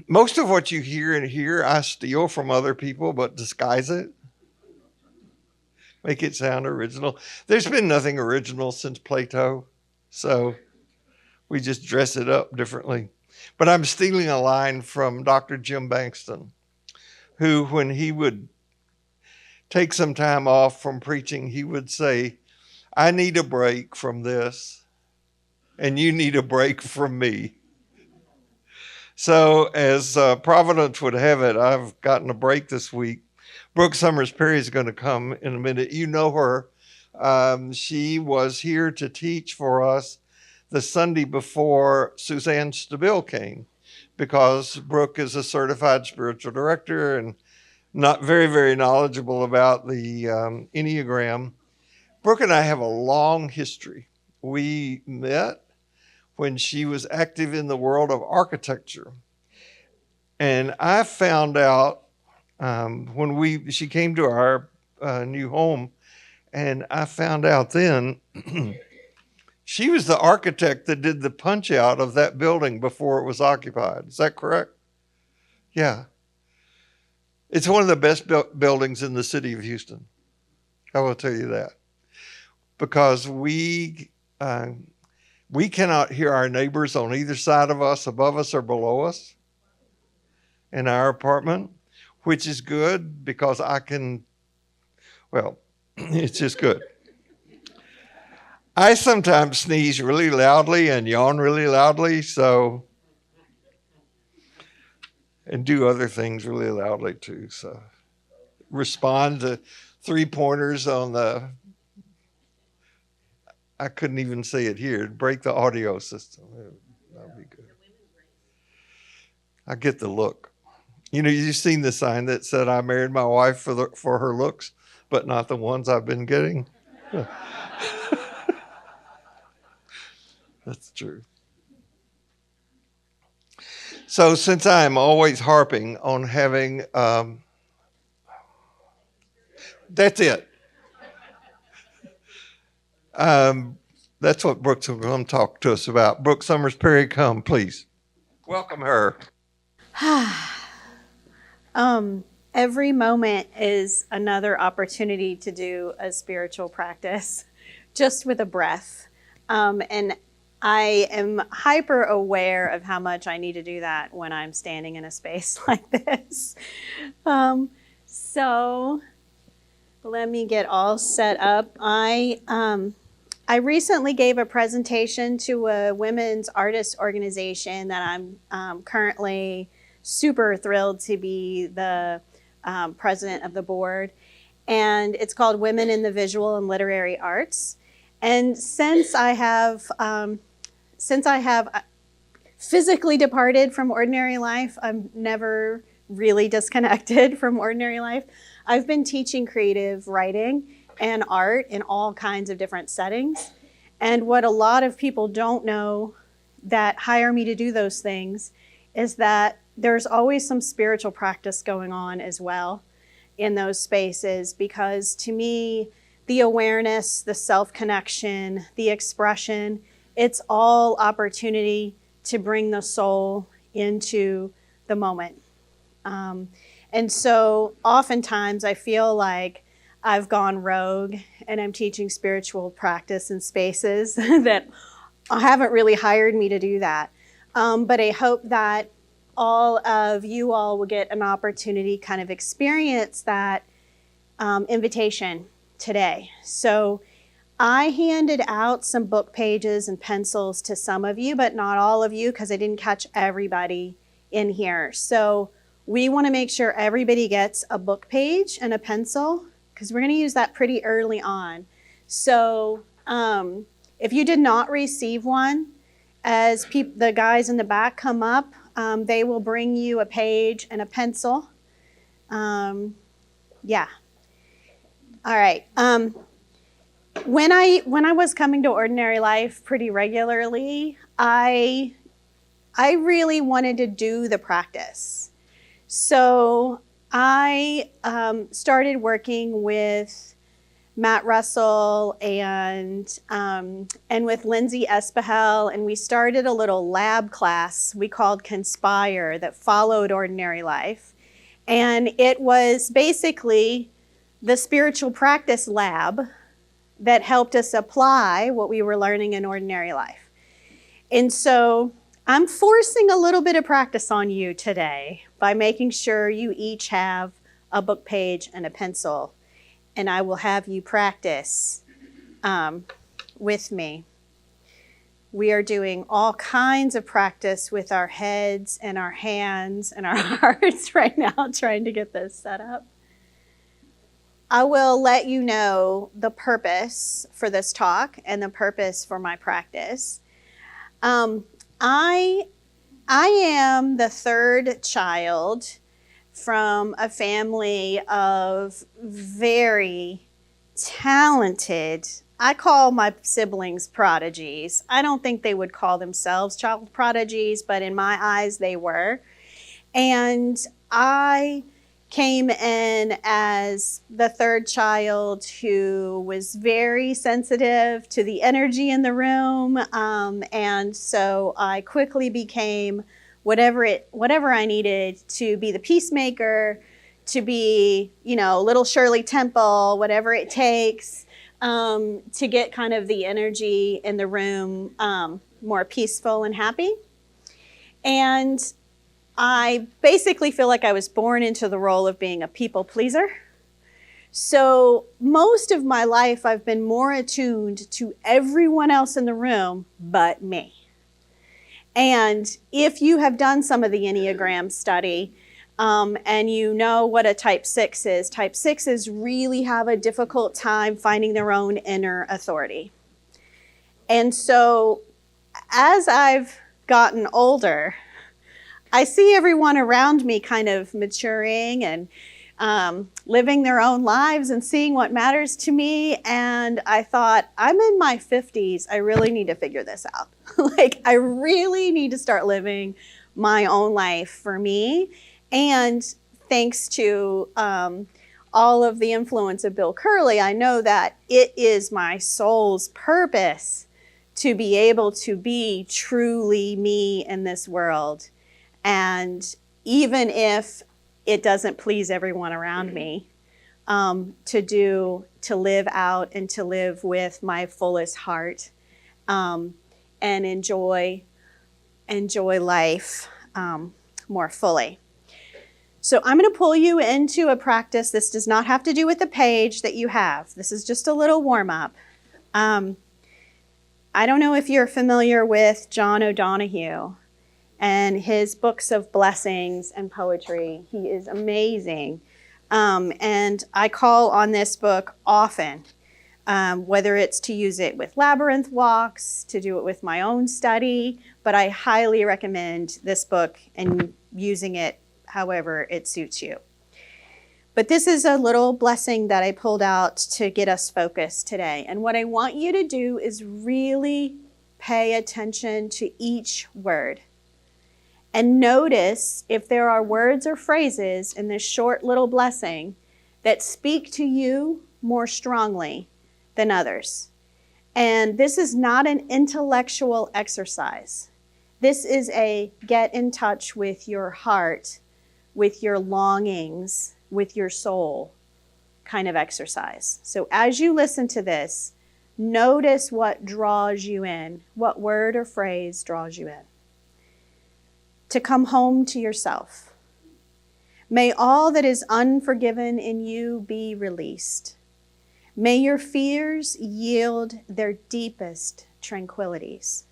Most of what you hear in here, I steal from other people, but disguise it, make it sound original. There's been nothing original since Plato, so we just dress it up differently. But I'm stealing a line from Dr. Jim Bankston, who, when he would take some time off from preaching, he would say, I need a break from this, and you need a break from me. So, as Providence would have it, I've gotten a break this week. Brooke Summers Perry is going to come in a minute. You know her. She was here to teach for us the Sunday before Suzanne Stabile came, because Brooke is a certified spiritual director and not very, very knowledgeable about the Enneagram. Brooke and I have a long history. We met when she was active in the world of architecture. And I found out when she came to our new home, and I found out then she was the architect that did the punch out of that building before it was occupied. Is that correct? Yeah. It's one of the best buildings in the city of Houston. I will tell you that. Because we cannot hear our neighbors on either side of us, above us or below us in our apartment, which is good because it's just good. I sometimes sneeze really loudly and yawn really loudly, and do other things really loudly too. So respond to 3-pointers on I couldn't even say it here. It'd break the audio system. That'd be good. I get the look. You've seen the sign that said, I married my wife for her looks, but not the ones I've been getting. That's true. So since I am always harping on having, that's it. That's what Brooke's going to talk to us about. Brooke Summers Perry, come, please. Welcome her. Every moment is another opportunity to do a spiritual practice, just with a breath. And I am hyper aware of how much I need to do that when I'm standing in a space like this. So let me get all set up. I recently gave a presentation to a women's artist organization that I'm currently super thrilled to be the president of the board. And it's called Women in the Visual and Literary Arts. And since I have physically departed from ordinary life, I'm never really disconnected from ordinary life. I've been teaching creative writing and art in all kinds of different settings. And what a lot of people don't know that hire me to do those things is that there's always some spiritual practice going on as well in those spaces, because to me, the awareness, the self-connection, the expression, it's all opportunity to bring the soul into the moment. And so oftentimes I feel like I've gone rogue and I'm teaching spiritual practice in spaces that haven't really hired me to do that. But I hope that all of you all will get an opportunity to kind of experience that invitation today. So I handed out some book pages and pencils to some of you, but not all of you, because I didn't catch everybody in here. So we want to make sure everybody gets a book page and a pencil, because we're going to use that pretty early on. So if you did not receive one, as the guys in the back come up, they will bring you a page and a pencil. Yeah. All right. When I was coming to Ordinary Life pretty regularly, I really wanted to do the practice. So I started working with Matt Russell and with Lindsay Espahel, and we started a little lab class we called Conspire that followed Ordinary Life. And it was basically the spiritual practice lab that helped us apply what we were learning in Ordinary Life. And so I'm forcing a little bit of practice on you today by making sure you each have a book page and a pencil, and I will have you practice with me. We are doing all kinds of practice with our heads and our hands and our hearts right now, trying to get this set up. I will let you know the purpose for this talk and the purpose for my practice. I am the third child from a family of very talented, I call my siblings prodigies. I don't think they would call themselves child prodigies, but in my eyes they were. And I came in as the third child who was very sensitive to the energy in the room. And so I quickly became whatever I needed to be the peacemaker, to be, little Shirley Temple, whatever it takes to get kind of the energy in the room more peaceful and happy. And I basically feel like I was born into the role of being a people pleaser. So most of my life, I've been more attuned to everyone else in the room but me. And if you have done some of the Enneagram study and you know what a type 6 is, type 6s really have a difficult time finding their own inner authority. And so as I've gotten older, I see everyone around me kind of maturing and living their own lives and seeing what matters to me. And I thought, I'm in my 50s. I really need to figure this out. I really need to start living my own life for me. And thanks to all of the influence of Bill Kerley, I know that it is my soul's purpose to be able to be truly me in this world. And even if it doesn't please everyone around me, to live out and to live with my fullest heart and enjoy life more fully. So I'm going to pull you into a practice. This does not have to do with the page that you have. This is just a little warm-up. I don't know if you're familiar with John O'Donohue and his books of blessings and poetry. He is amazing. And I call on this book often, whether it's to use it with labyrinth walks, to do it with my own study, but I highly recommend this book and using it however it suits you. But this is a little blessing that I pulled out to get us focused today. And what I want you to do is really pay attention to each word. And notice if there are words or phrases in this short little blessing that speak to you more strongly than others. And this is not an intellectual exercise. This is a get in touch with your heart, with your longings, with your soul kind of exercise. So as you listen to this, notice what draws you in, what word or phrase draws you in. To come home to yourself. May all that is unforgiven in you be released. May your fears yield their deepest tranquilities.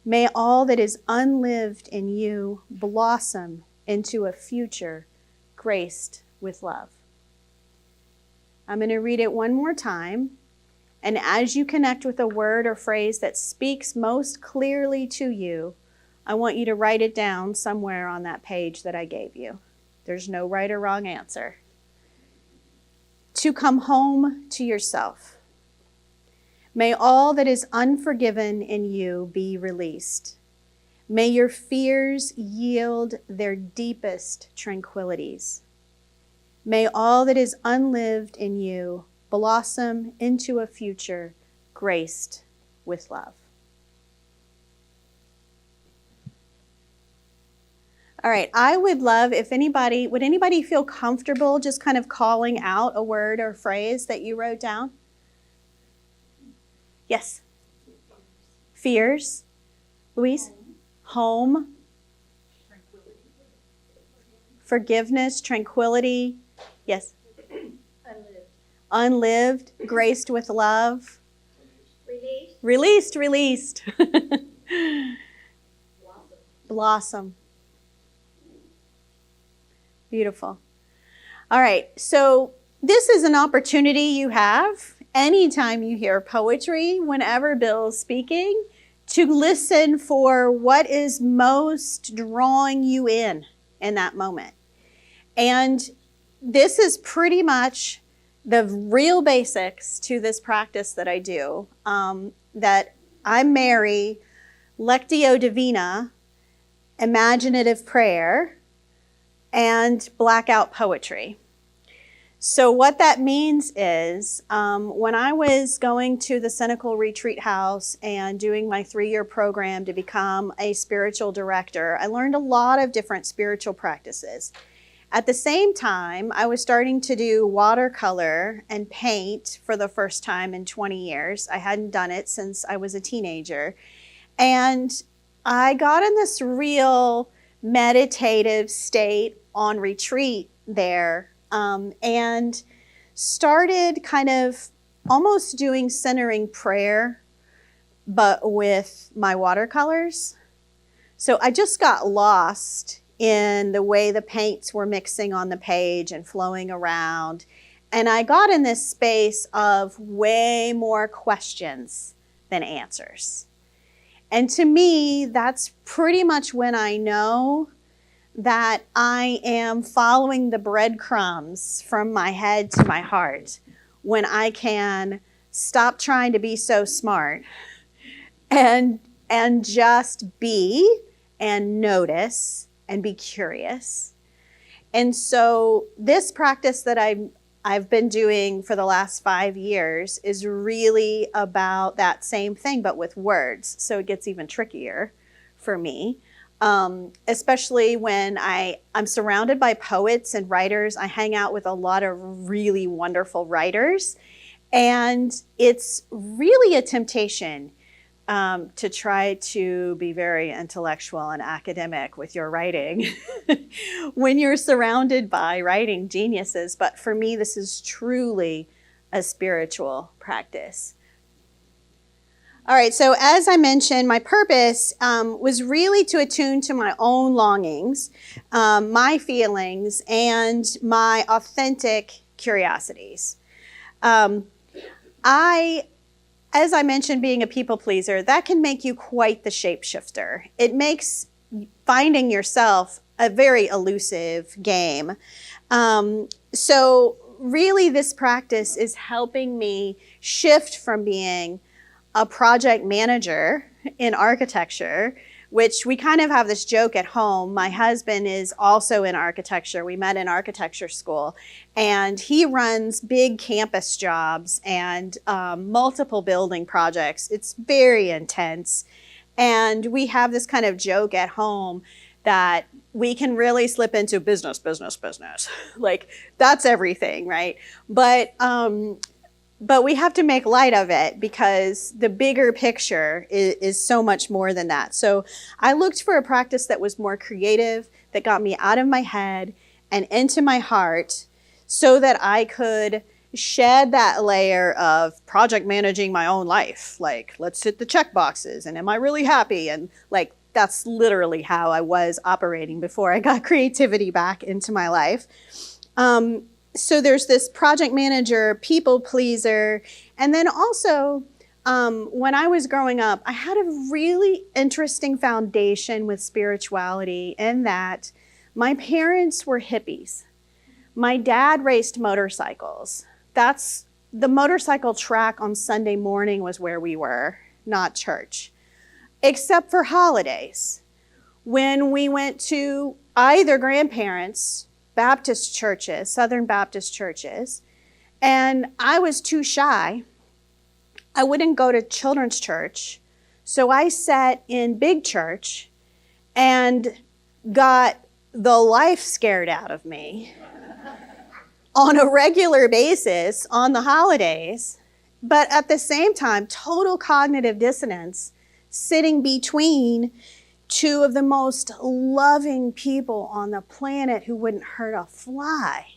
May all that is unlived in you blossom into a future graced with love. I'm going to read it one more time. And as you connect with a word or phrase that speaks most clearly to you, I want you to write it down somewhere on that page that I gave you. There's no right or wrong answer. To come home to yourself. May all that is unforgiven in you be released. May your fears yield their deepest tranquilities. May all that is unlived in you blossom into a future graced with love. All right, I would love if would anybody feel comfortable just kind of calling out a word or phrase that you wrote down? Yes. Fears. Louise? Home. Forgiveness, tranquility. Yes. Unlived, graced with love. Released. Blossom. Beautiful. All right, so this is an opportunity you have anytime you hear poetry, whenever Bill's speaking, to listen for what is most drawing you in that moment. And this is pretty much the real basics to this practice that I do, that I marry Lectio Divina, imaginative prayer, and blackout poetry. So what that means is when I was going to the Cynical Retreat House and doing my 3-year program to become a spiritual director, I learned a lot of different spiritual practices. At the same time, I was starting to do watercolor and paint for the first time in 20 years. I hadn't done it since I was a teenager. And I got in this real meditative state on retreat there, and started kind of almost doing centering prayer, but with my watercolors. So I just got lost in the way the paints were mixing on the page and flowing around. And I got in this space of way more questions than answers. And to me, that's pretty much when I know that I am following the breadcrumbs from my head to my heart, when I can stop trying to be so smart and just be and notice and be curious. And so this practice that I've been doing for the last 5 years is really about that same thing, but with words. So it gets even trickier for me. Especially when I'm surrounded by poets and writers. I hang out with a lot of really wonderful writers. And it's really a temptation to try to be very intellectual and academic with your writing when you're surrounded by writing geniuses. But for me, this is truly a spiritual practice. All right, so as I mentioned, my purpose was really to attune to my own longings, my feelings, and my authentic curiosities. As I mentioned, being a people pleaser, that can make you quite the shapeshifter. It makes finding yourself a very elusive game. So really, this practice is helping me shift from being a project manager in architecture, which we kind of have this joke at home. My husband is also in architecture. We met in architecture school, and he runs big campus jobs and multiple building projects. It's very intense. And we have this kind of joke at home that we can really slip into business. Like, that's everything, right? But we have to make light of it because the bigger picture is so much more than that. So I looked for a practice that was more creative, that got me out of my head and into my heart, so that I could shed that layer of project managing my own life. Like, let's hit the check boxes, and am I really happy? And like, that's literally how I was operating before I got creativity back into my life. So there's this project manager, people pleaser, and then also when I was growing up, I had a really interesting foundation with spirituality in that my parents were hippies. My dad raced motorcycles. That's the motorcycle track on Sunday morning was where we were, not church, except for holidays when we went to either grandparents' Baptist churches, Southern Baptist churches, And I was too shy. I wouldn't go to children's church. So I sat in big church and got the life scared out of me on a regular basis on the holidays, but at the same time, total cognitive dissonance, sitting between two of the most loving people on the planet who wouldn't hurt a fly.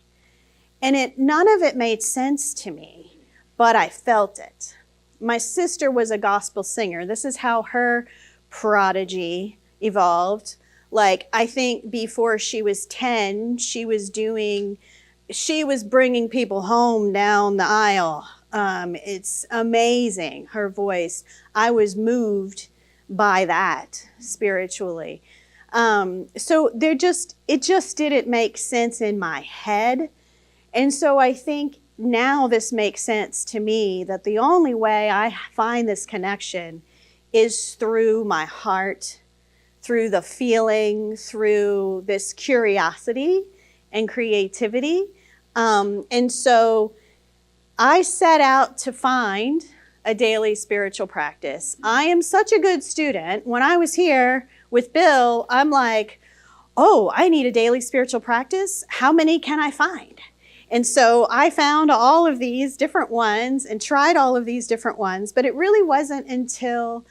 And none of it made sense to me, but I felt it. My sister was a gospel singer. This is how her prodigy evolved. Like, I think before she was 10, she was bringing people home down the aisle. It's amazing, her voice. I was moved by that spiritually. So it just didn't make sense in my head. And so I think now this makes sense to me that the only way I find this connection is through my heart, through the feeling, through this curiosity and creativity. And so I set out to find a daily spiritual practice. I am such a good student. When I was here with Bill, I'm like, oh, I need a daily spiritual practice. How many can I find? And so I found all of these different ones and tried all of these different ones, but it really wasn't until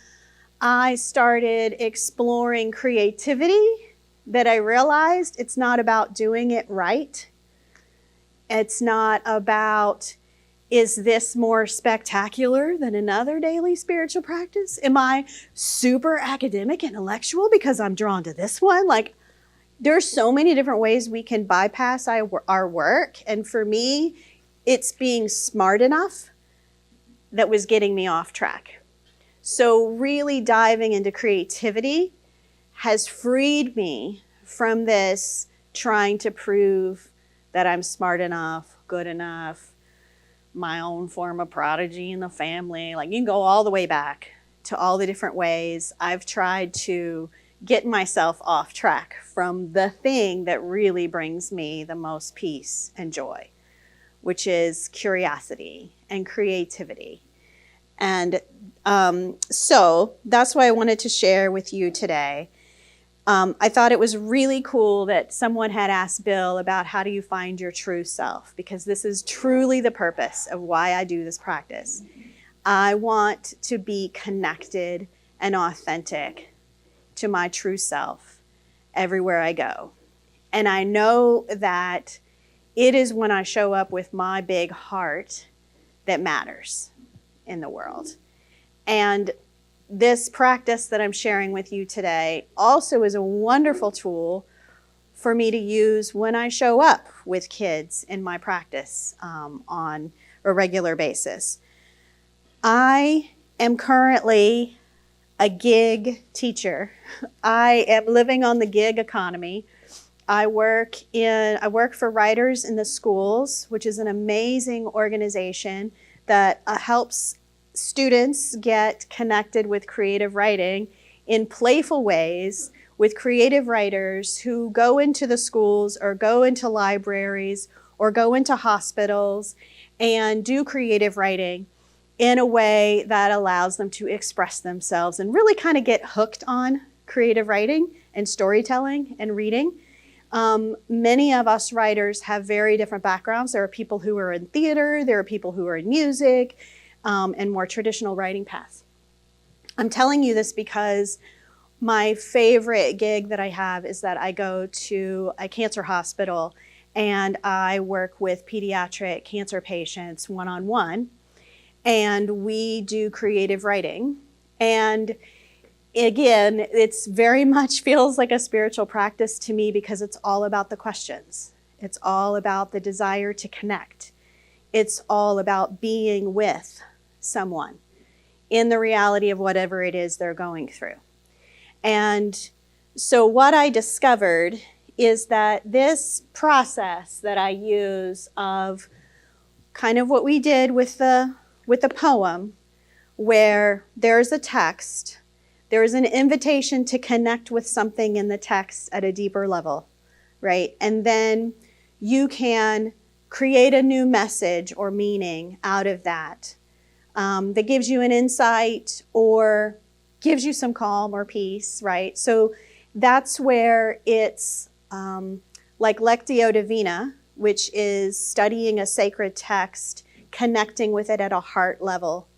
I started exploring creativity that I realized it's not about doing it right. It's not about, is this more spectacular than another daily spiritual practice? Am I super academic and intellectual because I'm drawn to this one? Like, there's so many different ways we can bypass our work. And for me, it's being smart enough that was getting me off track. So really diving into creativity has freed me from this trying to prove that I'm smart enough, good enough, my own form of prodigy in the family. Like, you can go all the way back to all the different ways I've tried to get myself off track from the thing that really brings me the most peace and joy, which is curiosity and creativity. And so that's why I wanted to share with you today. I thought it was really cool that someone had asked Bill about how do you find your true self, because this is truly the purpose of why I do this practice. I want to be connected and authentic to my true self everywhere I go. And I know that it is when I show up with my big heart that matters in the world. And this practice that I'm sharing with you today also is a wonderful tool for me to use when I show up with kids in my practice on a regular basis. I am currently a gig teacher. I am living on the gig economy. I work for Writers in the Schools, which is an amazing organization that helps students get connected with creative writing in playful ways with creative writers who go into the schools or go into libraries or go into hospitals and do creative writing in a way that allows them to express themselves and really kind of get hooked on creative writing and storytelling and reading. Many of us writers have very different backgrounds. There are people who are in theater, there are people who are in music, and more traditional writing paths. I'm telling you this because my favorite gig that I have is that I go to a cancer hospital and I work with pediatric cancer patients one-on-one. And we do creative writing. And again, it's very much feels like a spiritual practice to me because it's all about the questions. It's all about the desire to connect. It's all about being with someone in the reality of whatever it is they're going through. And so what I discovered is that this process that I use of kind of what we did with the poem, where there's a text, there's an invitation to connect with something in the text at a deeper level, right? And then you can create a new message or meaning out of that that gives you an insight or gives you some calm or peace, right? So that's where it's like Lectio Divina, which is studying a sacred text, connecting with it at a heart level,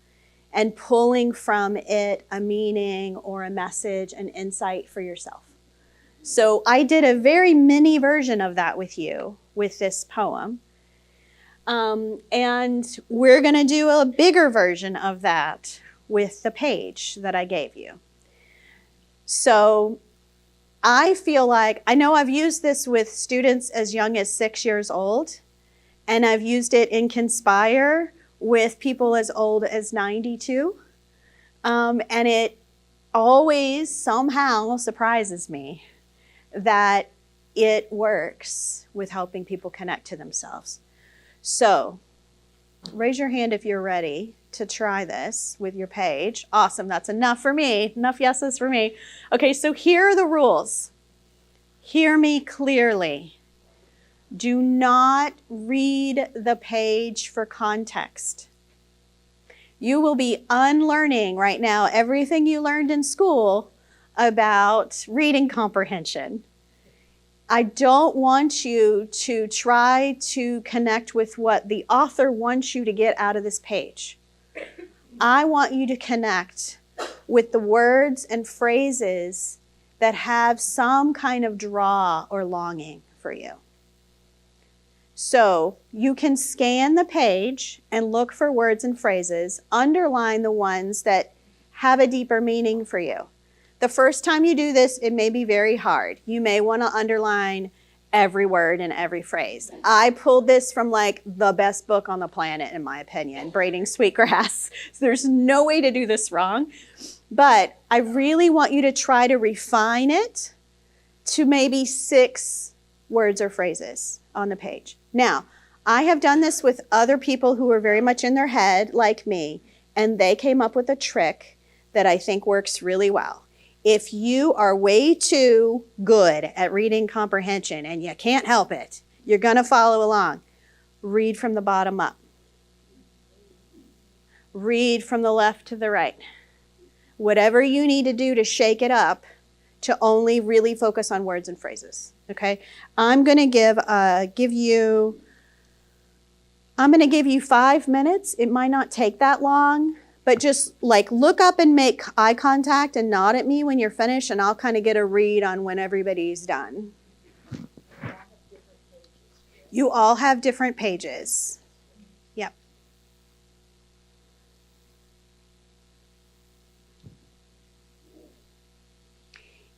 and pulling from it a meaning or a message, an insight for yourself. So I did a very mini version of that with you with this poem. And we're going to do a bigger version of that with the page that I gave you. So I feel like, I know I've used this with students as young as 6 years old, and I've used it in Conspire with people as old as 92. And it always somehow surprises me that it works with helping people connect to themselves. So raise your hand if you're ready to try this with your page. Awesome, that's enough for me. Enough yeses for me. Okay, so here are the rules. Hear me clearly. Do not read the page for context. You will be unlearning right now everything you learned in school about reading comprehension. I don't want you to try to connect with what the author wants you to get out of this page. I want you to connect with the words and phrases that have some kind of draw or longing for you. So you can scan the page and look for words and phrases, underline the ones that have a deeper meaning for you. The first time you do this, it may be very hard. You may want to underline every word and every phrase. I pulled this from like the best book on the planet, in my opinion, Braiding Sweetgrass. So there's no way to do this wrong. But I really want you to try to refine it to maybe 6 words or phrases on the page. Now, I have done this with other people who are very much in their head, like me, and they came up with a trick that I think works really well. If you are way too good at reading comprehension and you can't help it, you're going to follow along. Read from the bottom up. Read from the left to the right. Whatever you need to do to shake it up to only really focus on words and phrases. Okay? I'm going to give you 5 minutes. It might not take that long. But just like look up and make eye contact and nod at me when you're finished, and I'll kind of get a read on when everybody's done. You all have different pages. Yep.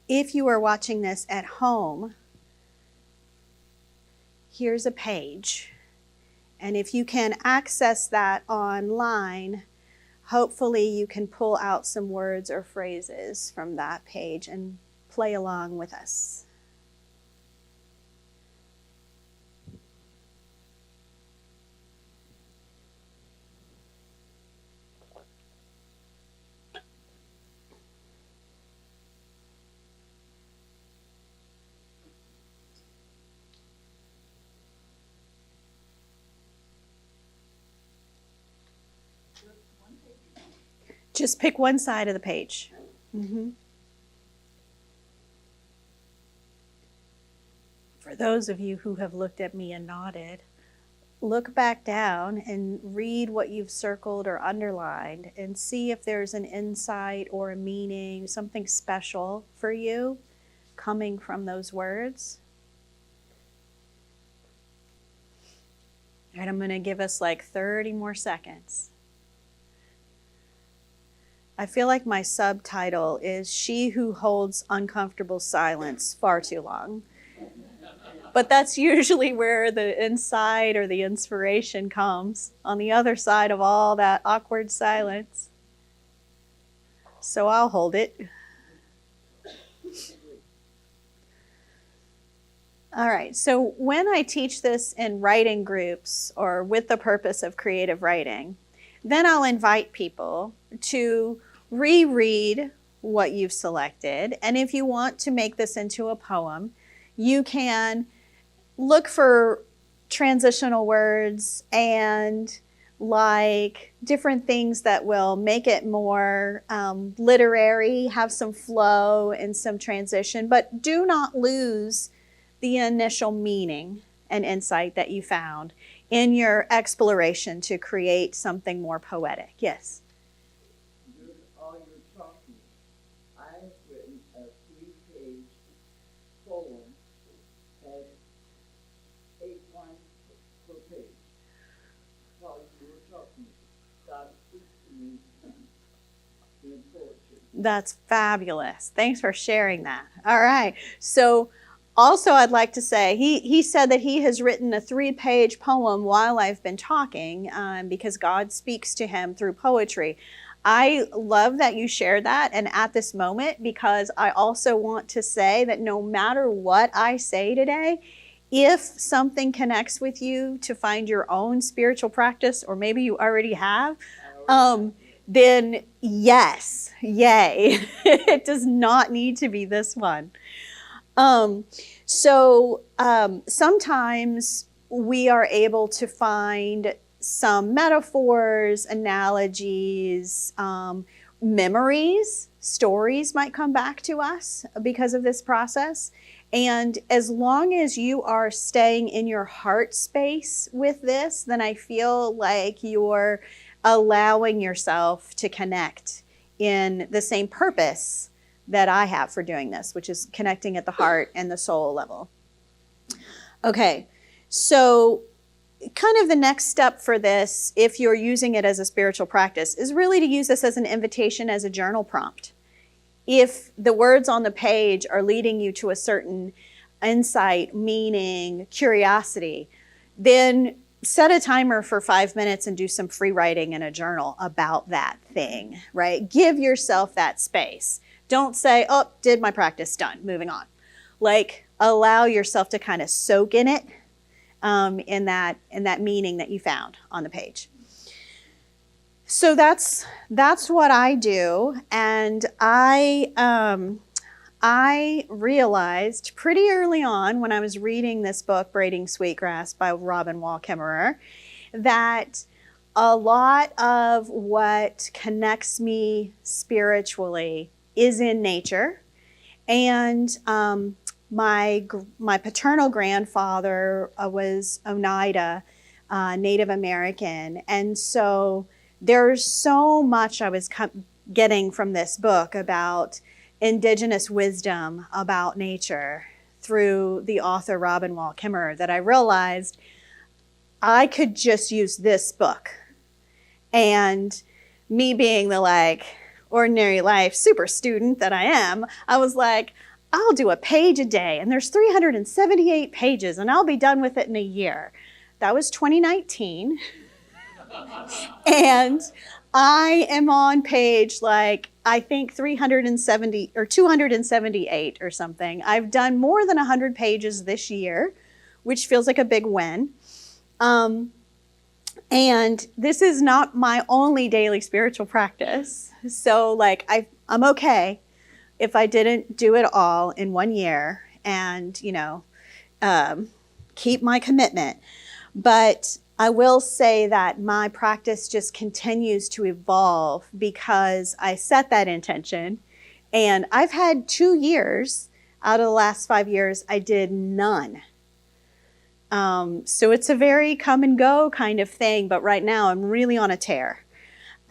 If you are watching this at home, here's a page. And if you can access that online, hopefully you can pull out some words or phrases from that page and play along with us. Just pick one side of the page. Mm-hmm. For those of you who have looked at me and nodded, look back down and read what you've circled or underlined and see if there's an insight or a meaning, something special for you coming from those words. And I'm going to give us like 30 more seconds. I feel like my subtitle is She Who Holds Uncomfortable Silence Far Too Long. But that's usually where the insight or the inspiration comes, on the other side of all that awkward silence. So I'll hold it. All right, so when I teach this in writing groups or with the purpose of creative writing, then I'll invite people to reread what you've selected. And if you want to make this into a poem, you can look for transitional words and like different things that will make it more literary, have some flow and some transition, but do not lose the initial meaning and insight that you found in your exploration to create something more poetic. Yes? All you're talking, I've written a 3-page poem, has 8 lines per page. While you were talking, God speaks to me in poetry. That's fabulous. Thanks for sharing that. All right. So also I'd like to say, he said that he has written a 3-page poem while I've been talking because God speaks to him through poetry. I love that you shared that and at this moment, because I also want to say that no matter what I say today, if something connects with you to find your own spiritual practice, or maybe you already have, then yes, yay. It does not need to be this one. Sometimes we are able to find some metaphors, analogies, memories, stories might come back to us because of this process. And as long as you are staying in your heart space with this, then I feel like you're allowing yourself to connect in the same purpose that I have for doing this, which is connecting at the heart and the soul level. Okay, so kind of the next step for this, if you're using it as a spiritual practice, is really to use this as an invitation, as a journal prompt. If the words on the page are leading you to a certain insight, meaning, curiosity, then set a timer for 5 minutes and do some free writing in a journal about that thing, right? Give yourself that space. Don't say, oh, did my practice, done, moving on. Like, allow yourself to kind of soak in it, in that meaning that you found on the page. So that's what I do, and I realized pretty early on when I was reading this book, Braiding Sweetgrass by Robin Wall Kimmerer, that a lot of what connects me spiritually is in nature, and my paternal grandfather was Oneida, Native American, and so there's so much I was getting from this book about indigenous wisdom about nature through the author Robin Wall Kimmerer that I realized I could just use this book. And me being the ordinary life super student that I am, I was like, I'll do a page a day, and there's 378 pages, and I'll be done with it in a year. That was 2019. And I am on page I think 370 or 278 or something. I've done more than 100 pages this year, which feels like a big win. And this is not my only daily spiritual practice. So I'm okay if I didn't do it all in 1 year and, keep my commitment. But I will say that my practice just continues to evolve because I set that intention. And I've had 2 years out of the last 5 years, I did none. So it's a very come and go kind of thing. But right now I'm really on a tear.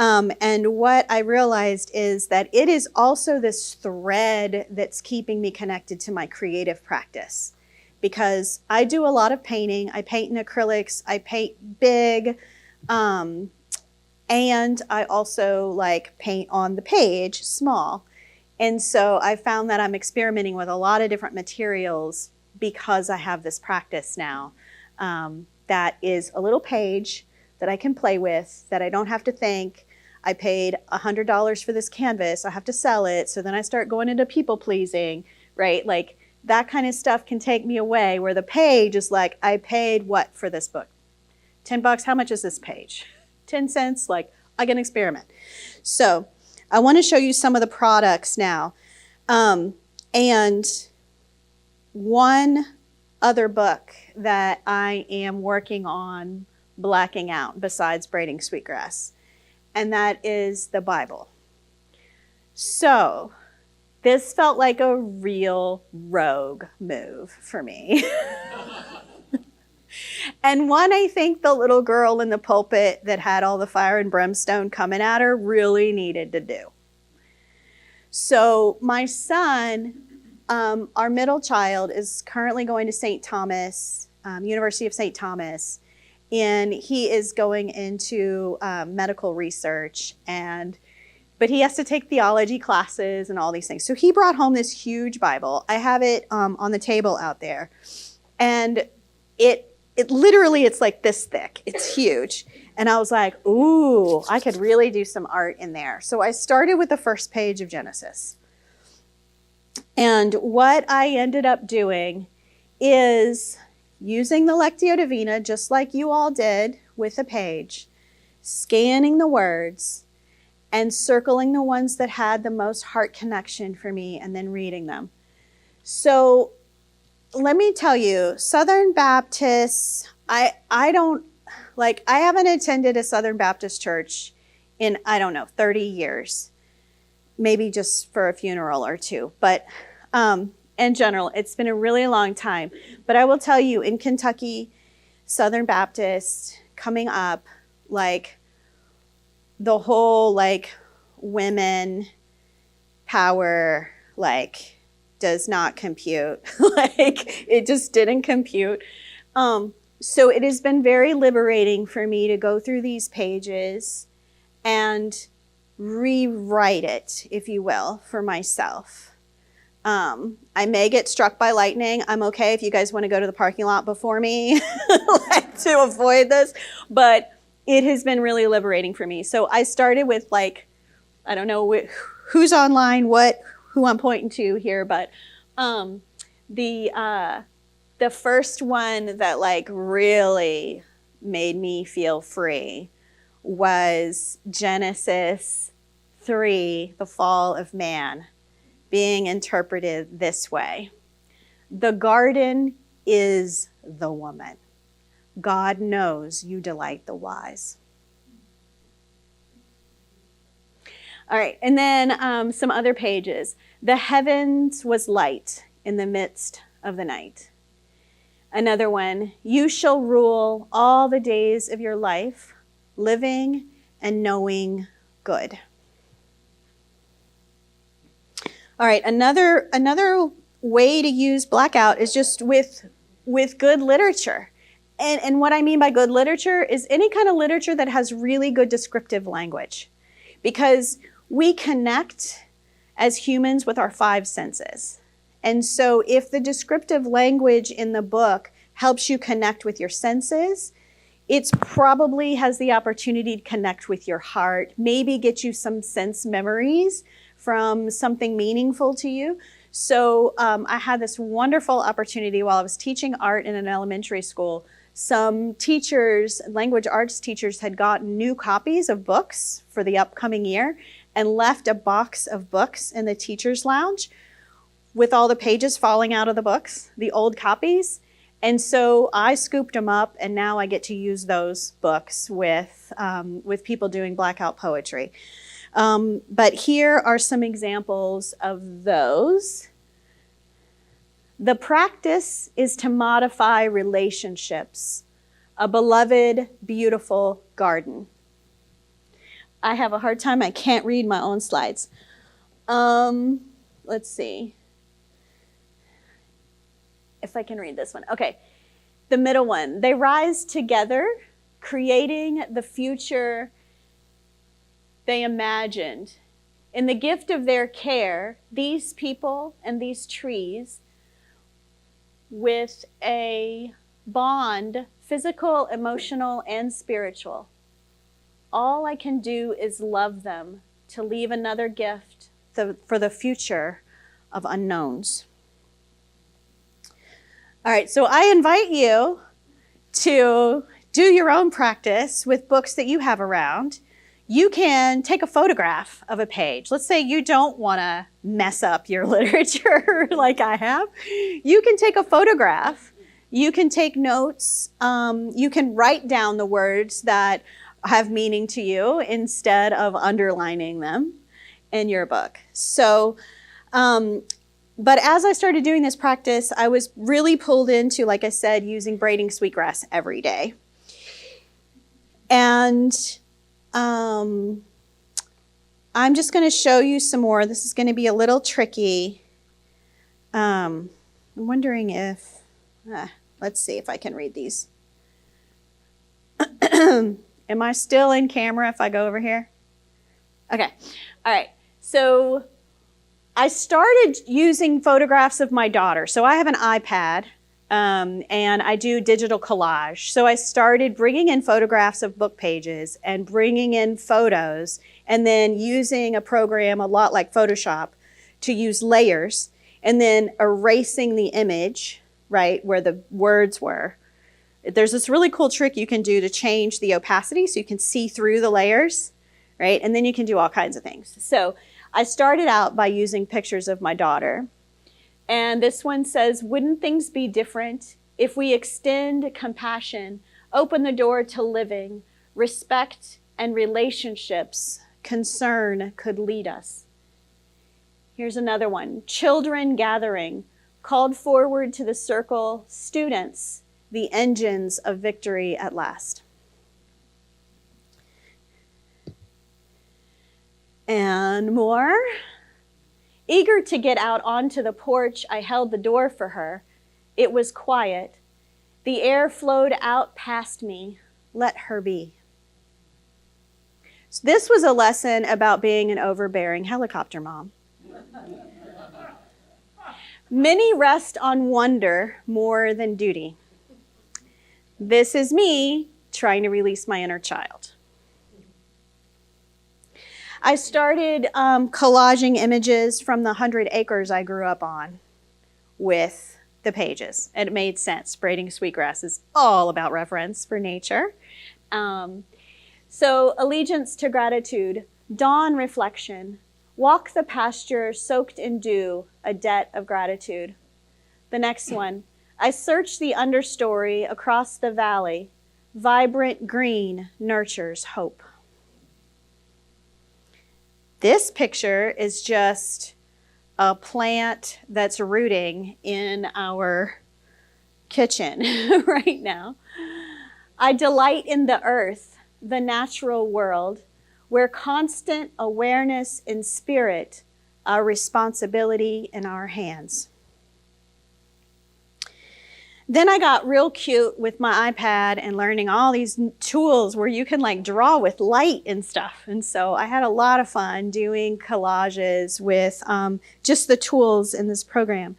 And what I realized is that it is also this thread that's keeping me connected to my creative practice. Because I do a lot of painting. I paint in acrylics. I paint big. And I also paint on the page, small. And so I found that I'm experimenting with a lot of different materials because I have this practice now that is a little page that I can play with, that I don't have to think. I paid $100 for this canvas. I have to sell it. So then I start going into people pleasing, right? That kind of stuff can take me away, where the page is I paid what for this book? $10, how much is this page? 10 cents, I can experiment. So I want to show you some of the products now. And one other book that I am working on blacking out besides braiding sweetgrass, and that is the Bible. So this felt like a real rogue move for me. And one, I think the little girl in the pulpit that had all the fire and brimstone coming at her really needed to do. So my son, our middle child, is currently going to St. Thomas, University of St. Thomas, and he is going into medical research, but he has to take theology classes and all these things. So he brought home this huge Bible. I have it on the table out there, and it literally, it's like this thick. It's huge. And I was like, ooh, I could really do some art in there. So I started with the first page of Genesis. And what I ended up doing is using the Lectio Divina, just like you all did with a page, scanning the words and circling the ones that had the most heart connection for me, and then reading them. So let me tell you, Southern Baptists, I haven't attended a Southern Baptist church in, 30 years, maybe just for a funeral or two. But in general, it's been a really long time. But I will tell you, in Kentucky, Southern Baptist coming up, the whole women power, does not compute. It just didn't compute. So it has been very liberating for me to go through these pages and rewrite it, if you will, for myself. I may get struck by lightning. I'm okay if you guys want to go to the parking lot before me to avoid this, but it has been really liberating for me. So I started with I don't know who's online, who I'm pointing to here, but the first one that really made me feel free was Genesis 3, the fall of man, being interpreted this way. The garden is the woman. God knows you delight the wise. All right, and then some other pages. The heavens was light in the midst of the night. Another one, you shall rule all the days of your life, living and knowing good. All right, another way to use blackout is just with good literature. And what I mean by good literature is any kind of literature that has really good descriptive language. Because we connect as humans with our five senses. And so if the descriptive language in the book helps you connect with your senses, it probably has the opportunity to connect with your heart, maybe get you some sense memories from something meaningful to you. So I had this wonderful opportunity while I was teaching art in an elementary school. Some teachers, language arts teachers, had gotten new copies of books for the upcoming year and left a box of books in the teacher's lounge with all the pages falling out of the books, the old copies. And so I scooped them up, and now I get to use those books with people doing blackout poetry. But here are some examples of those. The practice is to modify relationships, a beloved, beautiful garden. I have a hard time. I can't read my own slides. Let's see if I can read this one. Okay, the middle one. They rise together, creating the future they imagined. In the gift of their care, these people and these trees, with a bond, physical, emotional, and spiritual. All I can do is love them to leave another gift for the future of unknowns. All right, so I invite you to do your own practice with books that you have around. You can take a photograph of a page. Let's say you don't want to mess up your literature like I have. You can take a photograph You can take notes. You can write down the words that have meaning to you instead of underlining them in your book. So, but as I started doing this practice, I was really pulled into, like I said, using braiding sweetgrass every day. And I'm just going to show you some more. This is going to be a little tricky. I'm wondering if, let's see if I can read these. Am I still in camera if I go over here? Okay. All right. So I started using photographs of my daughter. So I have an iPad, and I do digital collage. So I started bringing in photographs of book pages and bringing in photos, and then using a program a lot like Photoshop to use layers, and then erasing the image, right, where the words were. There's this really cool trick you can do to change the opacity so you can see through the layers, right? And then you can do all kinds of things. So I started out by using pictures of my daughter. And this one says, wouldn't things be different if we extend compassion, open the door to living, respect and relationships, concern could lead us. Here's another one. Children gathering, called forward to the circle, students, the engines of victory at last. And more. Eager to get out onto the porch, I held the door for her. It was quiet. The air flowed out past me. Let her be. So this was a lesson about being an overbearing helicopter mom. Many rest on wonder more than duty. This is me trying to release my inner child. I started collaging images from the 100 acres I grew up on with the pages. And it made sense. Braiding sweetgrass is all about reverence for nature. So allegiance to gratitude, dawn reflection, walk the pasture soaked in dew, a debt of gratitude. The next one, I search the understory across the valley. Vibrant green nurtures hope. This picture is just a plant that's rooting in our kitchen right now. I delight in the earth, the natural world, where constant awareness and spirit are responsibility in our hands. Then I got real cute with my iPad and learning all these tools where you can like draw with light and stuff. And so I had a lot of fun doing collages with just the tools in this program.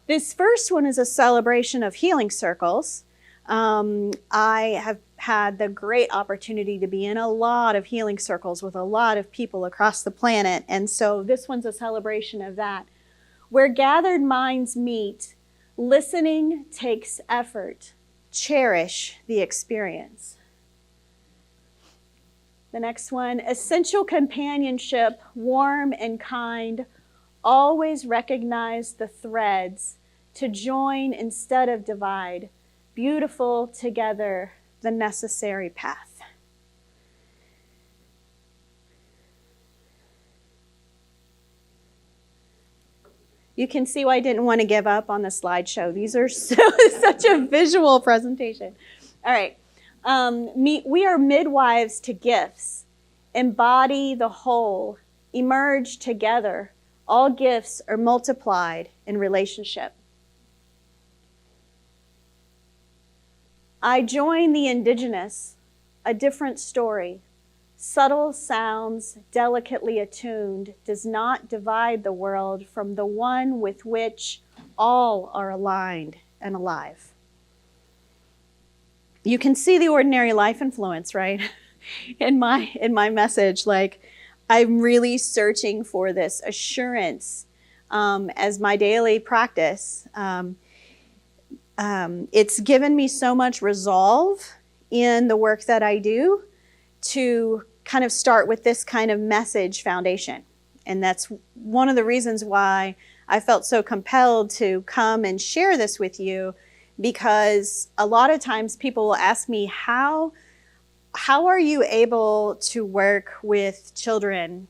This first one is a celebration of healing circles. I have had the great opportunity to be in a lot of healing circles with a lot of people across the planet. And so this one's a celebration of that. Where gathered minds meet, listening takes effort. Cherish the experience. The next one, essential companionship, warm and kind. Always recognize the threads to join instead of divide. Beautiful together, the necessary path. You can see why I didn't want to give up on the slideshow. These are such a visual presentation. All right. We are midwives to gifts. Embody the whole. Emerge together. All gifts are multiplied in relationship. I join the indigenous, a different story. Subtle sounds, delicately attuned, does not divide the world from the one with which all are aligned and alive. You can see the ordinary life influence, right? in my message, like I'm really searching for this assurance as my daily practice. It's given me so much resolve in the work that I do to kind of start with this kind of message foundation. And that's one of the reasons why I felt so compelled to come and share this with you, because a lot of times people will ask me, how are you able to work with children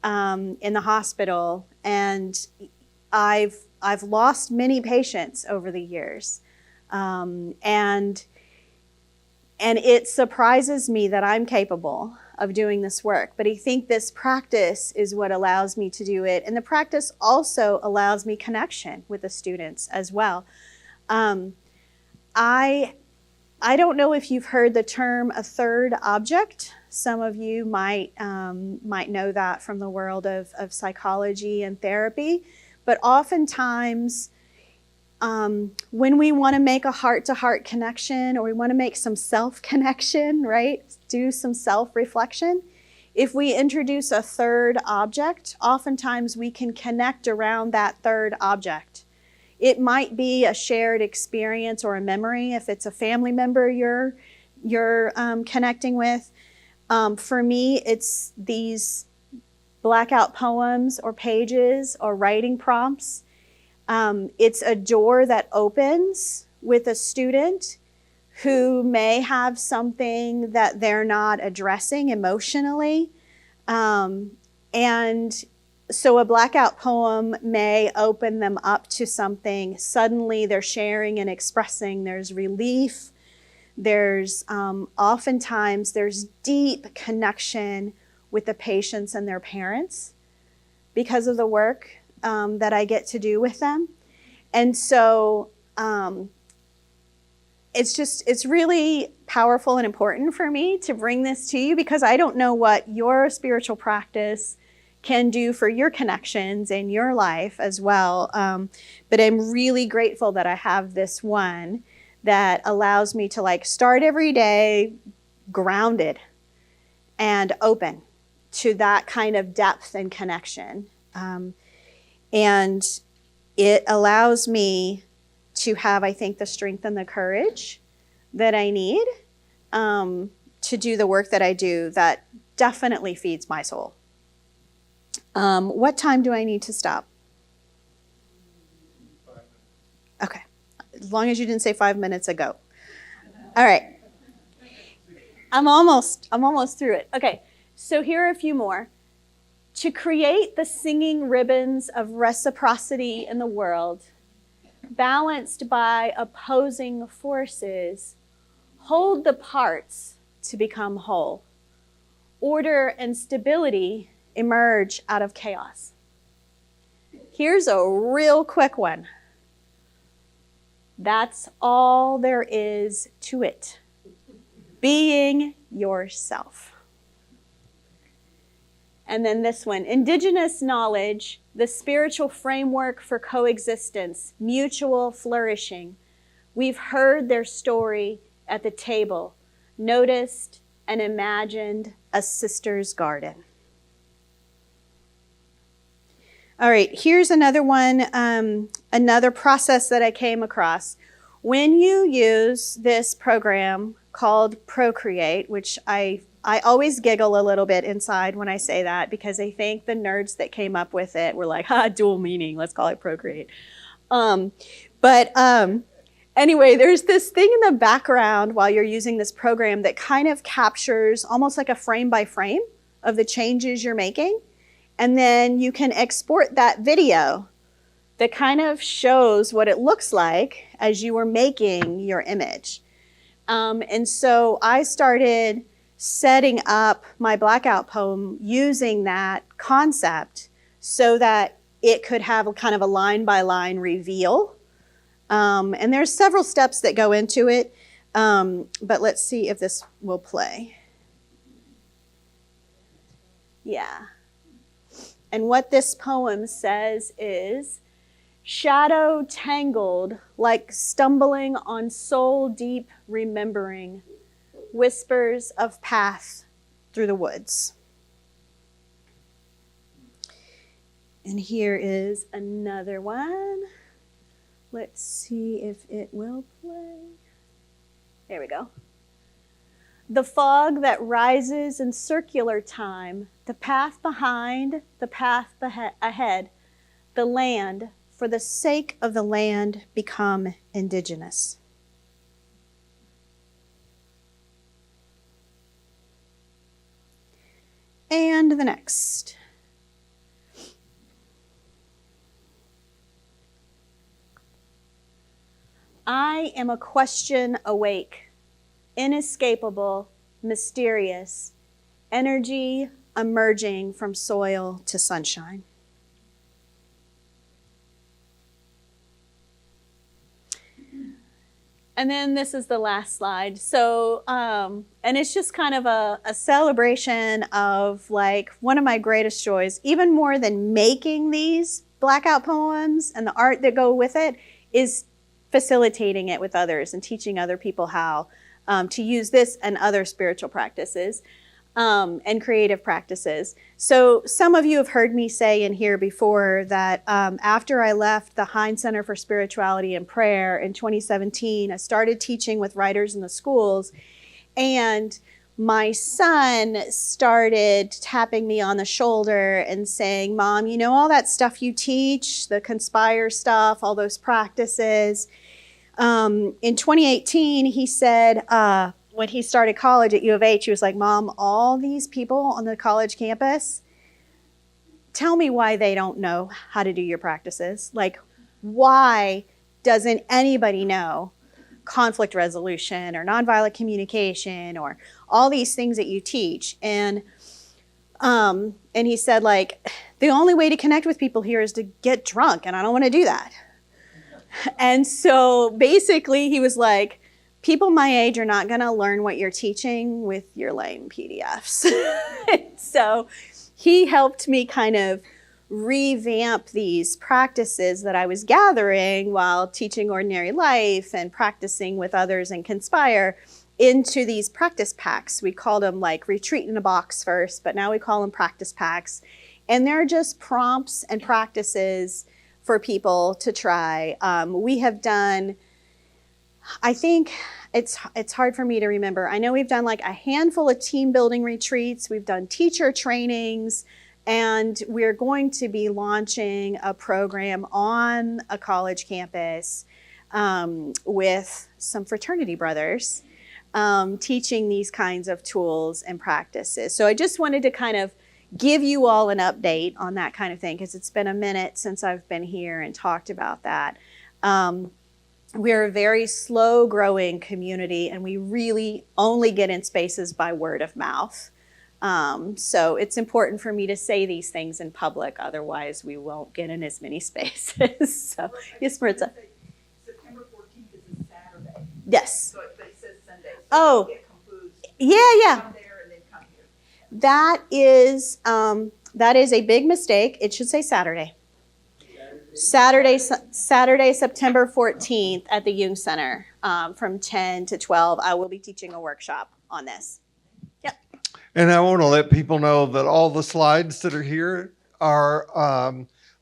in the hospital? And I've lost many patients over the years, and it surprises me that I'm capable of doing this work. But I think this practice is what allows me to do it, and the practice also allows me connection with the students as well. I don't know if you've heard the term a third object. Some of you might know that from the world of psychology and therapy. But oftentimes, when we want to make a heart-to-heart connection, or we want to make some self-connection, right? Do some self-reflection. If we introduce a third object, oftentimes we can connect around that third object. It might be a shared experience or a memory if it's a family member you're connecting with. For me, it's these blackout poems or pages or writing prompts. It's a door that opens with a student who may have something that they're not addressing emotionally. And so a blackout poem may open them up to something. Suddenly they're sharing and expressing. There's relief. There's oftentimes there's deep connection with the patients and their parents because of the work that I get to do with them. And so it's really powerful and important for me to bring this to you, because I don't know what your spiritual practice can do for your connections in your life as well. But I'm really grateful that I have this one that allows me to start every day grounded and open to that kind of depth and connection. And it allows me to have, I think, the strength and the courage that I need to do the work that I do that definitely feeds my soul. What time do I need to stop? 5 minutes. Okay. As long as you didn't say 5 minutes ago. All right. I'm almost through it. Okay. So here are a few more. To create the singing ribbons of reciprocity in the world, balanced by opposing forces, hold the parts to become whole. Order and stability emerge out of chaos. Here's a real quick one. That's all there is to it. Being yourself. And then this one, indigenous knowledge, the spiritual framework for coexistence, mutual flourishing. We've heard their story at the table, noticed and imagined a sister's garden. All right, here's another one, another process that I came across. When you use this program called Procreate, which I always giggle a little bit inside when I say that, because I think the nerds that came up with it were like, dual meaning, let's call it Procreate. Anyway, there's this thing in the background while you're using this program that kind of captures almost like a frame by frame of the changes you're making. And then you can export that video that kind of shows what it looks like as you were making your image. And so I started setting up my blackout poem using that concept so that it could have a kind of a line-by-line reveal. And there's several steps that go into it, but let's see if this will play. Yeah. And what this poem says is, shadow tangled like stumbling on soul deep remembering, whispers of path through the woods. And here is another one. Let's see if it will play. There we go. The fog that rises in circular time, the path behind, the path ahead, the land for the sake of the land, become indigenous. And the next. I am a question awake, inescapable, mysterious, energy emerging from soil to sunshine. And then this is the last slide. So, and it's just kind of a celebration of like one of my greatest joys, even more than making these blackout poems and the art that go with it, is facilitating it with others and teaching other people how to use this and other spiritual practices and creative practices. So some of you have heard me say in here before that after I left the Hines Center for Spirituality and Prayer in 2017, I started teaching with writers in the schools, and my son started tapping me on the shoulder and saying, "Mom, you know all that stuff you teach, the conspire stuff, all those practices." In 2018, he said, when he started college at U of H, he was like, "Mom, all these people on the college campus, tell me why they don't know how to do your practices. Like, why doesn't anybody know conflict resolution or nonviolent communication or all these things that you teach?" And he said, like, "The only way to connect with people here is to get drunk, and I don't want to do that." And so basically he was like, people my age are not going to learn what you're teaching with your lame PDFs. So he helped me kind of revamp these practices that I was gathering while teaching Ordinary Life and practicing with others and Conspire into these practice packs. We called them like Retreat in a Box first, but now we call them practice packs. And they're just prompts and practices for people to try. We have done, I think it's hard for me to remember. I know we've done like a handful of team building retreats. We've done teacher trainings, and we're going to be launching a program on a college campus with some fraternity brothers teaching these kinds of tools and practices. So I just wanted to kind of give you all an update on that kind of thing, because it's been a minute since I've been here and talked about that. We're a very slow growing community, and we really only get in spaces by word of mouth. So it's important for me to say these things in public, otherwise we won't get in as many spaces. So, yes, Maritza. September 14th is a Saturday. Yes. So but it says Sunday. So Oh, don't get confused. yeah. Come there and then come here. That is a big mistake. It should say Saturday. Saturday, September 14th at the Jung Center from 10 to 12. I will be teaching a workshop on this. Yep. And I want to let people know that all the slides that are here are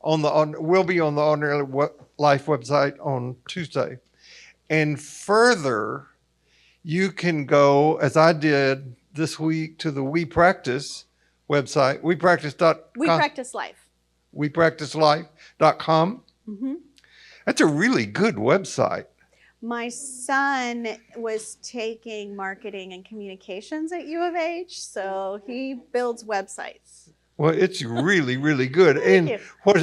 will be on the Ordinary Life website on Tuesday. And further, you can go, as I did this week, to the We Practice website, wepractice.com. We Practice Life. wepracticelife.com. Mm-hmm. That's a really good website. My son was taking marketing and communications at U of H, so he builds websites. Well, it's really, really good. Thank And you.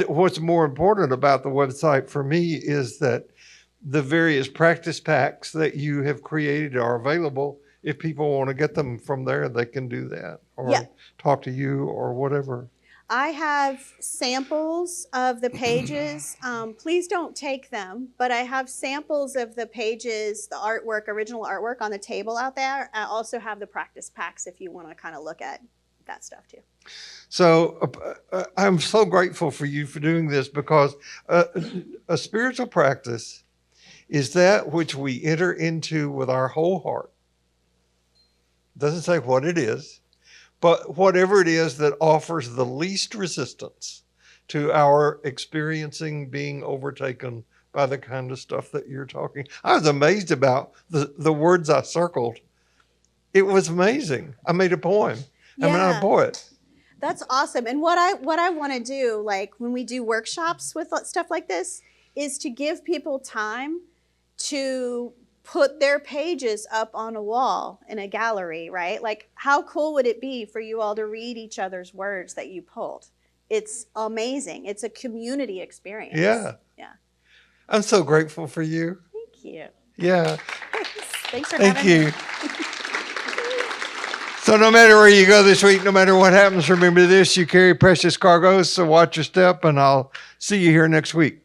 what's more important about the website for me is that the various practice packs that you have created are available. If people want to get them from there, they can do that, or talk to you or whatever. I have samples of the pages. Please don't take them, but I have samples of the pages, the artwork, original artwork on the table out there. I also have the practice packs if you want to kind of look at that stuff too. So I'm so grateful for you for doing this, because a spiritual practice is that which we enter into with our whole heart. Doesn't say what it is, but whatever it is that offers the least resistance to our experiencing being overtaken by the kind of stuff that you're talking. I was amazed about the words I circled. It was amazing. I made a poem. I'm not a poet. That's awesome. And what I want to do, like when we do workshops with stuff like this, is to give people time to put their pages up on a wall in a gallery, right? Like, how cool would it be for you all to read each other's words that you pulled? It's amazing. It's a community experience. Yeah. Yeah. I'm so grateful for you. Thank you. Yeah. Thanks for Thank having you. me. So no matter where you go this week, no matter what happens, remember this, you carry precious cargoes, so watch your step, and I'll see you here next week.